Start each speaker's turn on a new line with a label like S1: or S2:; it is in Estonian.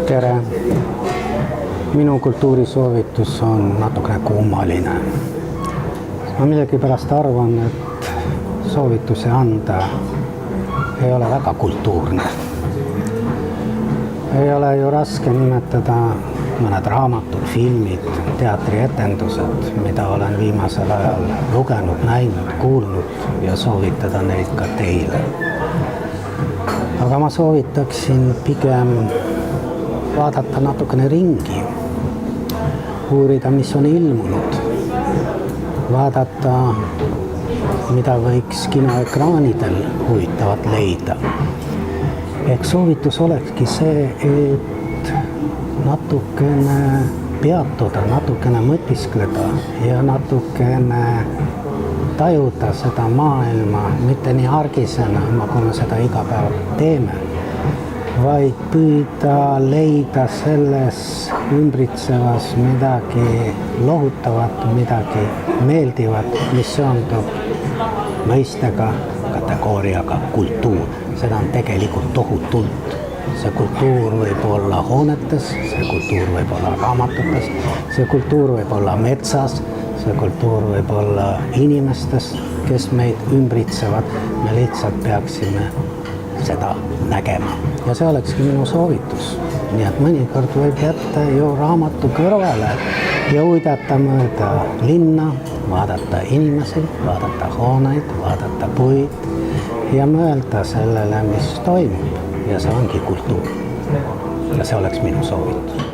S1: Tere! Minu kultuurisoovitus on natukene kummaline. Ma millegipärast arvan, et soovitusi anda ei ole väga kultuurne. Ei ole ju raske nimetada mõned raamatud, filmid, teatrietendused, mida olen viimasel ajal lugenud, näinud, kuulnud ja soovitada neid ka teile. Aga ma soovitaksin pigem vaadata natukene ringi, uurida, mis on ilmunud, vaadata, mida võiks kinoekraanidel huvitavat leida. Ehk soovitus olekski see, et natukene peatuda, natukene mõtiskleda ja natukene tajuda seda maailma, mitte nii argisena, kui me seda iga päev teeme, vaid püüda leida selles ümbritsevas midagi lohutavat, midagi meeldivat, mis seondub mõistega, kategooriaga kultuur. Seda on tegelikult tohutult. See kultuur võib olla hoonetes, see kultuur võib olla raamatutes, see kultuur võib olla metsas, see kultuur võib olla inimestes, kes meid ümbritsevad. Me lihtsalt peaksime seda nägema. Ja see olekski minu soovitus. Nii et mõnikord võib jätta ju raamatu kõrvale ja uidata mööda linna, vaadata inimesi, vaadata hooneid, vaadata puid ja mõelda sellele, mis toimub. Ja see ongi kultuur. Ja see oleks minu soovitus.